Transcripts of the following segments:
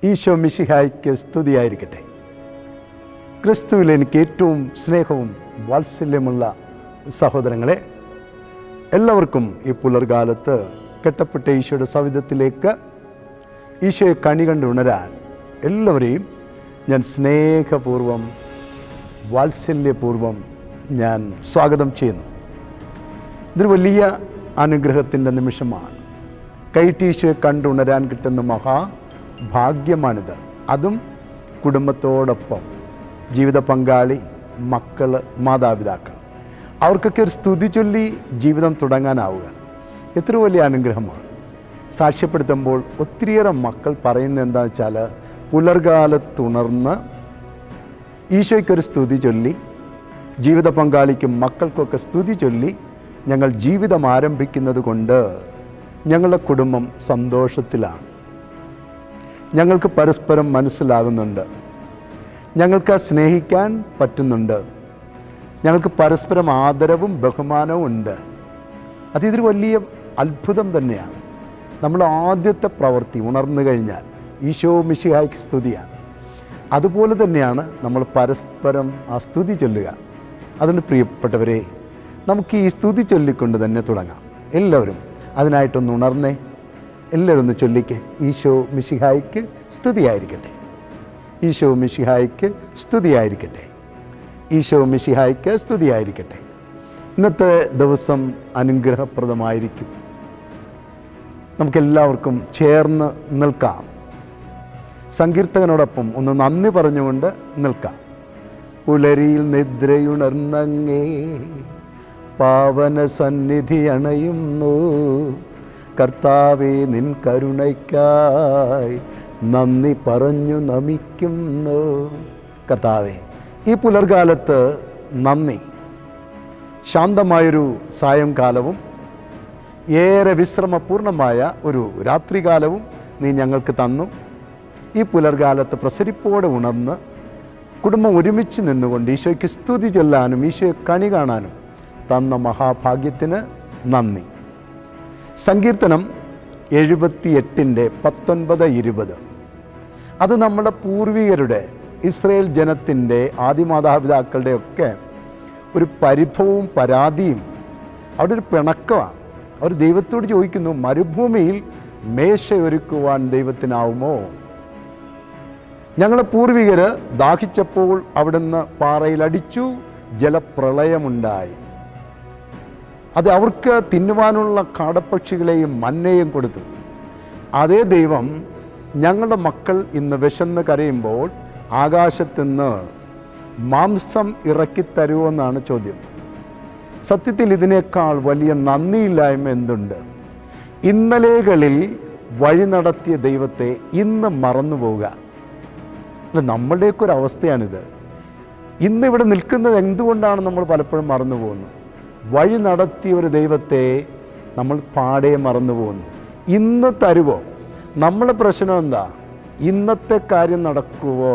ഈശോ മിശിഹായ്ക്ക് സ്തുതിയായിരിക്കട്ടെ. ക്രിസ്തുവിൽ എനിക്ക് ഏറ്റവും സ്നേഹവും വാത്സല്യമുള്ള സഹോദരങ്ങളെ, എല്ലാവർക്കും ഈ പുലർകാലത്ത് കെട്ടപ്പെട്ട ഈശോയുടെ സവിധത്തിലേക്ക് ഈശോയെ കണി കണ്ട് ഉണരാൻ എല്ലാവരെയും ഞാൻ സ്നേഹപൂർവം വാത്സല്യപൂർവം ഞാൻ സ്വാഗതം ചെയ്യുന്നു. ഇതൊരു വലിയ അനുഗ്രഹത്തിൻ്റെ നിമിഷമാണ്. കൈയിട്ട് ഈശോയെ കണ്ടുണരാൻ കിട്ടുന്ന മഹാഭാഗ്യമാണിത്. അതും കുടുംബത്തോടൊപ്പം ജീവിത പങ്കാളി, മക്കൾ, മാതാപിതാക്കൾ അവർക്കൊക്കെ ഒരു സ്തുതി ചൊല്ലി ജീവിതം തുടങ്ങാനാവുക എത്ര വലിയ അനുഗ്രഹമാണ്. സാക്ഷ്യപ്പെടുത്തുമ്പോൾ ഒത്തിരിയേറെ മക്കൾ പറയുന്നത് എന്താണെന്ന് വെച്ചാൽ, പുലർകാലത്തുണർന്ന് ഈശോയ്ക്കൊരു സ്തുതി ചൊല്ലി, ജീവിത പങ്കാളിക്കും മക്കൾക്കൊക്കെ സ്തുതി ചൊല്ലി ഞങ്ങൾ ജീവിതം ആരംഭിക്കുന്നത് കൊണ്ട് ഞങ്ങളുടെ കുടുംബം സന്തോഷത്തിലാണ്, ഞങ്ങൾക്ക് പരസ്പരം മനസ്സിലാകുന്നുണ്ട്, ഞങ്ങൾക്ക് സ്നേഹിക്കാൻ പറ്റുന്നുണ്ട്, ഞങ്ങൾക്ക് പരസ്പരം ആദരവും ബഹുമാനവും ഉണ്ട്. ഇതൊരു വലിയ അത്ഭുതം തന്നെയാണ്. നമ്മൾ ആദ്യത്തെ പ്രവൃത്തി ഉണർന്നു കഴിഞ്ഞാൽ ഈശോ മിശിഹായ്ക്ക് സ്തുതിയാണ്. അതുപോലെ തന്നെയാണ് നമ്മൾ പരസ്പരം ആ സ്തുതി ചൊല്ലുക. അതുകൊണ്ട് പ്രിയപ്പെട്ടവരെ, നമുക്ക് ഈ സ്തുതി ചൊല്ലിക്കൊണ്ട് തന്നെ തുടങ്ങാം. എല്ലാവരും അതിനായിട്ടൊന്ന് ഉണർന്നേ, എല്ലാവരും ഒന്ന് ചൊല്ലിക്കേ. ഈശോ മിശിഹായ്ക്ക് സ്തുതിയായിരിക്കട്ടെ, ഈശോ മിശിഹായ്ക്ക് സ്തുതിയായിരിക്കട്ടെ, ഈശോ മിശിഹായ്ക്ക് സ്തുതിയായിരിക്കട്ടെ. ഇന്നത്തെ ദിവസം അനുഗ്രഹപ്രദമായിരിക്കും. നമുക്കെല്ലാവർക്കും ചേർന്ന് നിൽക്കാം. സങ്കീർത്തകനോടൊപ്പം ഒന്ന് നന്ദി പറഞ്ഞുകൊണ്ട് നിൽക്കാം. പുലരിയിൽ നിദ്രയുണർന്നങ്ങേ പാവന സന്നിധി അണയുന്നു, കർത്താവേ നിൻ കരുണയ്ക്കായി നന്ദി പറഞ്ഞു നമിക്കുന്നു. കർത്താവേ, ഈ പുലർകാലത്ത് നന്ദി. ശാന്തമായൊരു സായംകാലവും ഏറെ വിശ്രമപൂർണമായ ഒരു രാത്രികാലവും നീ ഞങ്ങൾക്ക് തന്നു. ഈ പുലർകാലത്ത് പ്രസരിപ്പോടെ ഉണർന്ന് കുടുംബം ഒരുമിച്ച് നിന്നുകൊണ്ട് ഈശോയ്ക്ക് സ്തുതി ചൊല്ലാനും ഈശോയെ കണി കാണാനും തന്ന മഹാഭാഗ്യത്തിന് നന്ദി. സങ്കീർത്തനം 78 19, 20 അത് നമ്മുടെ പൂർവികരുടെ, ഇസ്രായേൽ ജനത്തിൻ്റെ ആദിമാതാപിതാക്കളുടെ ഒക്കെ ഒരു പരിഭവവും പരാതിയും, അവിടെ ഒരു പിണക്കമാണ്. അവർ ദൈവത്തോട് ചോദിക്കുന്നു, മരുഭൂമിയിൽ മേശയൊരുക്കുവാൻ ദൈവത്തിനാവുമോ? ഞങ്ങളെ പൂർവികർ ദാഹിച്ചപ്പോൾ അവിടുന്ന് പാറയിലടിച്ചു, ജലപ്രളയമുണ്ടായി. അത് അവർക്ക് തിന്നുവാനുള്ള കാടപ്പക്ഷികളെയും മന്നയും കൊടുത്തു. അതേ ദൈവം ഞങ്ങളുടെ മക്കൾ ഇന്ന് വിശന്ന് കരയുമ്പോൾ ആകാശത്തുനിന്ന് മാംസം ഇറക്കിത്തരുമെന്നാണ് ചോദ്യം. സത്യത്തിൽ ഇതിനേക്കാൾ വലിയ നന്ദിയില്ലായ്മ എന്തുണ്ട്? ഇന്നലെകളിൽ വഴി നടത്തിയ ദൈവത്തെ ഇന്ന് മറന്നു പോവുക. നമ്മളുടെയൊക്കെ ഒരു അവസ്ഥയാണിത്. ഇന്നിവിടെ നിൽക്കുന്നത് എന്തുകൊണ്ടാണ് നമ്മൾ പലപ്പോഴും മറന്നു പോകുന്നത്? വഴി നടത്തിയ ഒരു ദൈവത്തെ നമ്മൾ പാടെ മറന്നു പോകുന്നു. ഇന്ന് തരുവോ? നമ്മളെ പ്രശ്നം എന്താ? ഇന്നത്തെ കാര്യം നടക്കുവോ?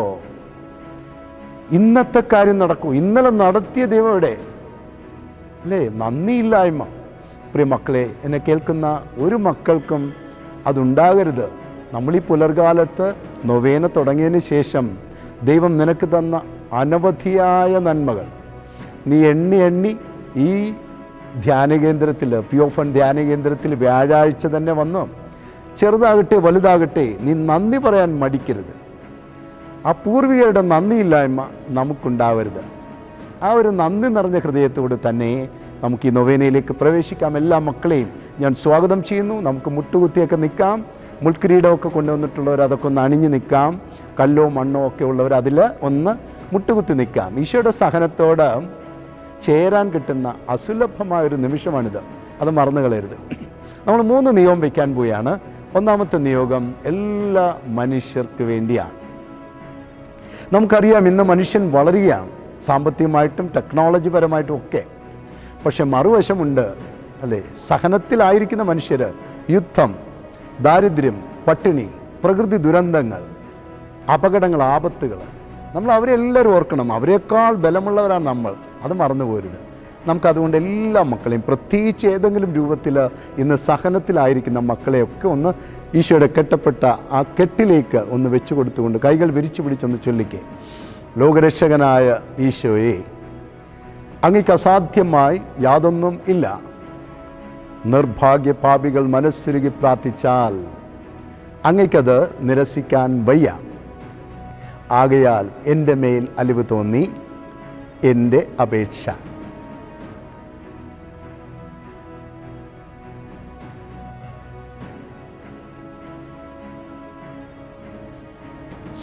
ഇന്നത്തെ കാര്യം നടക്കുമോ? ഇന്നലെ നടത്തിയ ദൈവം എവിടെ? അല്ലേ? നന്ദിയില്ലായ്മ. പ്രിയ മക്കളെ, എന്നെ കേൾക്കുന്ന ഒരു മക്കൾക്കും അതുണ്ടാകരുത്. നമ്മളീ പുലർകാലത്ത് നൊവേന തുടങ്ങിയതിന് ശേഷം ദൈവം നിനക്ക് തന്ന അനവധിയായ നന്മകൾ നീ എണ്ണി ഈ ധ്യാനകേന്ദ്രത്തിൽ, പിയോഫൺ ധ്യാനകേന്ദ്രത്തിൽ വ്യാഴാഴ്ച തന്നെ വന്നു. ചെറുതാകട്ടെ വലുതാകട്ടെ, നീ നന്ദി പറയാൻ മടിക്കരുത്. ആ പൂർവികരുടെ നന്ദിയില്ലായ്മ നമുക്കുണ്ടാവരുത്. ആ ഒരു നന്ദി നിറഞ്ഞ ഹൃദയത്തോട് തന്നെ നമുക്ക് ഈ നൊവേനയിലേക്ക് പ്രവേശിക്കാം. എല്ലാ മക്കളെയും ഞാൻ സ്വാഗതം ചെയ്യുന്നു. നമുക്ക് മുട്ടുകുത്തിയൊക്കെ നിൽക്കാം. മുൾക്കിരീടമൊക്കെ കൊണ്ടുവന്നിട്ടുള്ളവർ അതൊക്കെ ഒന്ന് അണിഞ്ഞ് നിൽക്കാം. കല്ലോ മണ്ണോ ഒക്കെ ഉള്ളവർ അതിൽ ഒന്ന് മുട്ടുകുത്തി നിൽക്കാം. ഈശോയുടെ സഹനത്തോട് ചേരാൻ കിട്ടുന്ന അസുലഭമായൊരു നിമിഷമാണിത്. അത് മറന്നു കളയരുത്. നമ്മൾ 3 നിയോഗം വയ്ക്കാൻ പോവുകയാണ്. ഒന്നാമത്തെ നിയോഗം എല്ലാ മനുഷ്യർക്ക് വേണ്ടിയാണ്. നമുക്കറിയാം, ഇന്ന് മനുഷ്യൻ വളരുകയാണ്, സാമ്പത്തികമായിട്ടും ടെക്നോളജി പരമായിട്ടും ഒക്കെ. പക്ഷെ മറുവശമുണ്ട്, അല്ലേ? സഹനത്തിലായിരിക്കുന്ന മനുഷ്യർ, യുദ്ധം, ദാരിദ്ര്യം, പട്ടിണി, പ്രകൃതി ദുരന്തങ്ങൾ, അപകടങ്ങൾ, ആപത്തുകൾ, നമ്മൾ അവരെല്ലാവരും ഓർക്കണം. അവരെക്കാൾ ബലമുള്ളവരാണ് നമ്മൾ. അത് മറന്നു പോരുത്. നമുക്കതുകൊണ്ട് എല്ലാ മക്കളെയും, പ്രത്യേകിച്ച് ഏതെങ്കിലും രൂപത്തിൽ ഇന്ന് സഹനത്തിലായിരിക്കുന്ന മക്കളെയൊക്കെ ഒന്ന് ഈശോയുടെ കെട്ടപ്പെട്ട ആ കെട്ടിലേക്ക് ഒന്ന് വെച്ചു കൊടുത്തുകൊണ്ട് കൈകൾ വിരിച്ചു പിടിച്ചൊന്ന് ചൊല്ലിക്കേ. ലോകരക്ഷകനായ ഈശോയെ, അങ്ങേക്ക് അസാധ്യമായി യാതൊന്നും ഇല്ല. നിർഭാഗ്യ പാപികൾ മനസ്സുരുകി പ്രാർത്ഥിച്ചാൽ അങ്ങേക്കത് നിരസിക്കാൻ വയ്യ. ആകയാൽ എൻ്റെ മേൽ അലിവ് തോന്നി എൻ്റെ അപേക്ഷ.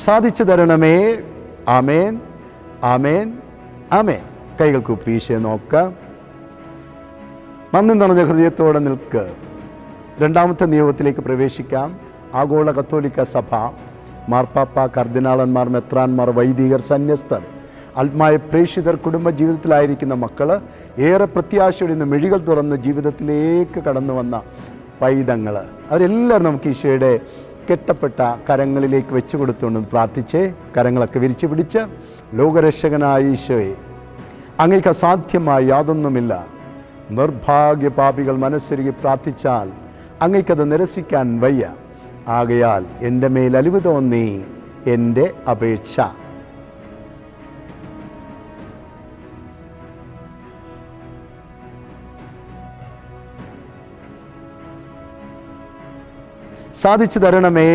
സാധിച്ചു തരണമേ. ആമേൻ, ആമേൻ, ആമേൻ. കൈകൾ കൂപ്പി ഈശോയെ നോക്കാം. നന്ദി നിറഞ്ഞ ഹൃദയത്തോടെ നിൽക്ക്. രണ്ടാമത്തെ നിയോഗത്തിലേക്ക് പ്രവേശിക്കാം. ആഗോള കത്തോലിക്ക സഭ, മാർപ്പാപ്പ, കർദിനാളന്മാർ, മെത്രാന്മാർ, വൈദികർ, സന്യസ്തർ, ആത്മായ പ്രേക്ഷിതർ, കുടുംബജീവിതത്തിലായിരിക്കുന്ന മക്കൾ, ഏറെ പ്രത്യാശയോടെ ഇന്ന് മിഴികൾ തുറന്ന് ജീവിതത്തിലേക്ക് കടന്നു വന്ന പൈതങ്ങൾ, അവരെല്ലാവരും നമുക്ക് ഈശോയുടെ കെട്ടപ്പെട്ട കരങ്ങളിലേക്ക് വെച്ചു കൊടുത്തുകൊണ്ട് പ്രാർത്ഥിച്ച് കരങ്ങളൊക്കെ വിരിച്ചു പിടിച്ച്, ലോകരക്ഷകനായ ഈശോയെ, അങ്ങേക്ക് അസാധ്യമായി യാതൊന്നുമില്ല. നിർഭാഗ്യ പാപികൾ മനസ്സുരുകി പ്രാർത്ഥിച്ചാൽ അങ്ങേക്കത് നിരസിക്കാൻ വയ്യ. ആകയാൽ എൻ്റെ മേൽ അലിവ് തോന്നി എൻ്റെ അപേക്ഷ. സാധിച്ചു തരണമേ.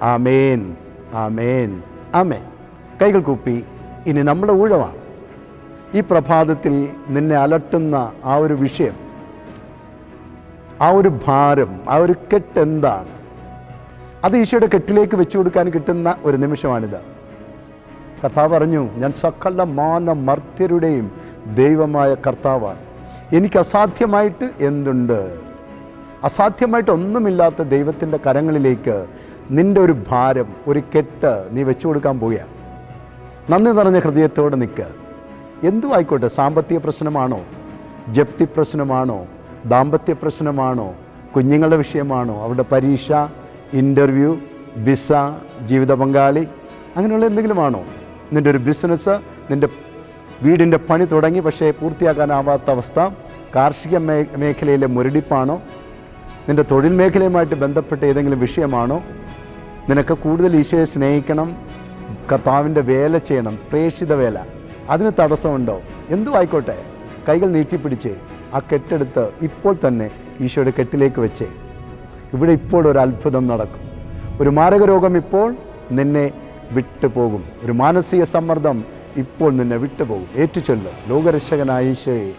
ആമേൻ, ആമേൻ, ആമേൻ. കൈകൾ കൂപ്പി ഇനി നമ്മുടെ ഊഴമാണ്. ഈ പ്രഭാതത്തിൽ നിന്നെ അലട്ടുന്ന ആ ഒരു വിഷയം, ആ ഒരു ഭാരം, ആ ഒരു കെട്ട് എന്താണ്? അത് ഈശോയുടെ കെട്ടിലേക്ക് വെച്ചു കൊടുക്കാൻ കിട്ടുന്ന ഒരു നിമിഷമാണിത്. കർത്താവ് പറഞ്ഞു, ഞാൻ സകല മാനമർത്യരുടെയും ദൈവമായ കർത്താവാണ്. എനിക്ക് അസാധ്യമായിട്ട് എന്തുണ്ട്? അസാധ്യമായിട്ട് ഒന്നുമില്ലാത്ത ദൈവത്തിൻ്റെ കരങ്ങളിലേക്ക് നിൻ്റെ ഒരു ഭാരം, ഒരു കെട്ട് നീ വെച്ചു കൊടുക്കാൻ പോവുകയാണ്. നന്ദി നിറഞ്ഞ ഹൃദയത്തോടെ നിൽക്കുക. എന്തു ആയിക്കോട്ടെ, സാമ്പത്തിക പ്രശ്നമാണോ, ജപ്തി പ്രശ്നമാണോ, ദാമ്പത്യ പ്രശ്നമാണോ, കുഞ്ഞുങ്ങളുടെ വിഷയമാണോ, അവരുടെ പരീക്ഷ, ഇൻ്റർവ്യൂ, വിസ, ജീവിത പങ്കാളി, അങ്ങനെയുള്ള എന്തെങ്കിലുമാണോ? നിൻ്റെ ഒരു ബിസിനസ്, നിൻ്റെ വീടിൻ്റെ പണി തുടങ്ങി പക്ഷേ പൂർത്തിയാക്കാനാവാത്ത അവസ്ഥ, കാർഷിക മേഖലയിലെ മുരടിപ്പാണോ, നിൻ്റെ തൊഴിൽ മേഖലയുമായിട്ട് ബന്ധപ്പെട്ട ഏതെങ്കിലും വിഷയമാണോ, നിനക്ക് കൂടുതൽ ഈശോയെ സ്നേഹിക്കണം, കർത്താവിൻ്റെ വേല ചെയ്യണം, പ്രേക്ഷിത വേല, അതിന് തടസ്സമുണ്ടോ? എന്തു ആയിക്കോട്ടെ, കൈകൾ നീട്ടിപ്പിടിച്ച് ആ കെട്ടെടുത്ത് ഇപ്പോൾ തന്നെ ഈശോയുടെ കെട്ടിലേക്ക് വെച്ചേ. ഇവിടെ ഇപ്പോൾ ഒരു അത്ഭുതം നടക്കും. ഒരു മാരകരോഗം ഇപ്പോൾ നിന്നെ വിട്ടുപോകും. ഒരു മാനസിക സമ്മർദ്ദം ഇപ്പോൾ നിന്നെ വിട്ടുപോകും. ഏറ്റുചൊല്ല്, ലോകരക്ഷകനായ ഈശോയെ,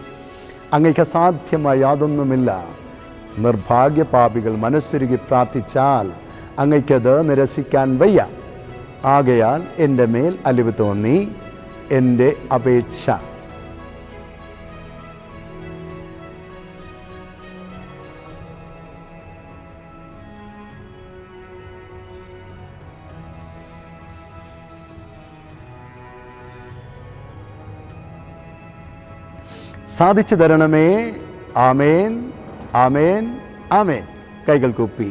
അങ്ങേക്ക് അസാധ്യമായി യാതൊന്നുമില്ല. നിർഭാഗ്യ പാപികൾ മനസ്സുരുകി പ്രാർത്ഥിച്ചാൽ അങ്ങയ്ക്കത് നിരസിക്കാൻ വയ്യ. ആകയാൽ എൻ്റെ മേൽ അലിവ് തോന്നി എൻ്റെ അപേക്ഷ. സാധിച്ചു തരണമേ. ആമേൻ, ആമേൻ, ആമേൻ. കൈകൾ കൂപ്പി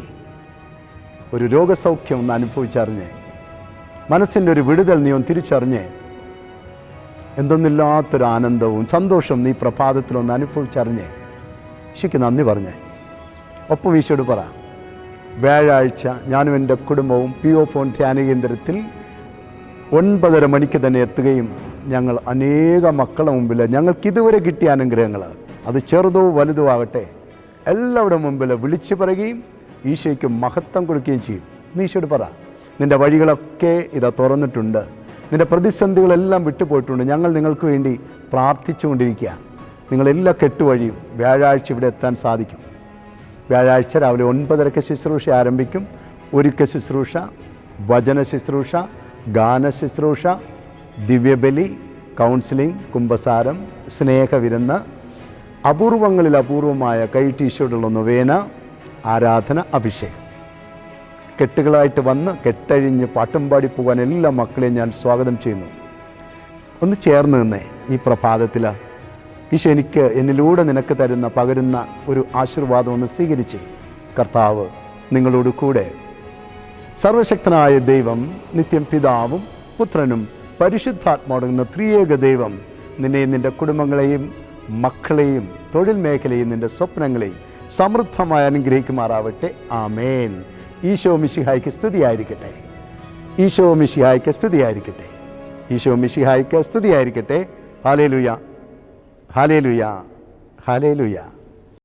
ഒരു രോഗസൗഖ്യം ഒന്ന് അനുഭവിച്ചറിഞ്ഞ്, മനസ്സിൻ്റെ ഒരു വിടുതൽ നീ ഒന്ന് തിരിച്ചറിഞ്ഞ്, എന്തൊന്നില്ലാത്തൊരു ആനന്ദവും സന്തോഷവും നീ പ്രഭാതത്തിലൊന്ന് അനുഭവിച്ചറിഞ്ഞ് ഈശോയ്ക്ക് നന്ദി പറഞ്ഞ് ഒപ്പം ഈശോയോട് പറ, വ്യാഴാഴ്ച ഞാനും എൻ്റെ കുടുംബവും PO ഫോൺ ധ്യാന കേന്ദ്രത്തിൽ 9:30 മണിക്ക് തന്നെ എത്തുകയും ഞങ്ങൾ അനേക മക്കളുടെ മുമ്പിൽ ഞങ്ങൾക്കിതുവരെ കിട്ടിയ അനുഗ്രഹങ്ങൾ, അത് ചെറുതോ വലുതോ ആകട്ടെ, എല്ലാവരുടെ മുമ്പിൽ വിളിച്ചു പറയുകയും ഈശോയ്ക്ക് മഹത്വം കൊടുക്കുകയും ചെയ്യും. നീ ഈശോയോട് പറ, നിൻ്റെ വഴികളൊക്കെ ഇതാ തുറന്നിട്ടുണ്ട്, നിൻ്റെ പ്രതിസന്ധികളെല്ലാം വിട്ടുപോയിട്ടുണ്ട്, ഞങ്ങൾ നിങ്ങൾക്ക് വേണ്ടി പ്രാർത്ഥിച്ചുകൊണ്ടിരിക്കുക. നിങ്ങളെല്ലാ കെട്ടുവഴിയും വ്യാഴാഴ്ച ഇവിടെ എത്താൻ സാധിക്കും. വ്യാഴാഴ്ച രാവിലെ 9:30 ശുശ്രൂഷ ആരംഭിക്കും. ഒരുക്ക ശുശ്രൂഷ, വചന ശുശ്രൂഷ, ഗാന ശുശ്രൂഷ, ദിവ്യബലി, കൗൺസിലിംഗ്, കുമ്പസാരം, സ്നേഹവിരുന്ന്, അപൂർവങ്ങളിൽ അപൂർവമായ കൈട്ടീശോടുള്ള നൊവേന, ആരാധന, അഭിഷേകം. കെട്ടുകളായിട്ട് വന്ന് കെട്ടഴിഞ്ഞ് പാട്ടും പാടി പോകാൻ എല്ലാ മക്കളെയും ഞാൻ സ്വാഗതം ചെയ്യുന്നു. ഒന്ന് ചേർന്ന് നിന്നേ ഈ പ്രഭാതത്തിൽ. ഈശോ എനിക്ക് എന്നിലൂടെ നിനക്ക് തരുന്ന പകരുന്ന ഒരു ആശീർവാദം ഒന്ന് സ്വീകരിച്ച്. കർത്താവ് നിങ്ങളോട് കൂടെ. സർവശക്തനായ ദൈവം, നിത്യം പിതാവും പുത്രനും പരിശുദ്ധാത്മാവുന്ന ത്രിയേക ദൈവം നിന്നെയും നിൻ്റെ കുടുംബങ്ങളെയും മക്കളെയും തൊഴിൽ മേഖലയും നിൻ്റെ സ്വപ്നങ്ങളെയും സമൃദ്ധമായി അനുഗ്രഹിക്കുമാറാവട്ടെ. ആമേൻ. ഈശോ മിശിഹായ്ക്ക് സ്തുതിയായിരിക്കട്ടെ. ഈശോ മിശിഹായ്ക്ക് സ്തുതിയായിരിക്കട്ടെ. ഈശോ മിശിഹായ്ക്ക് സ്തുതിയായിരിക്കട്ടെ. Hallelujah, hallelujah, hallelujah.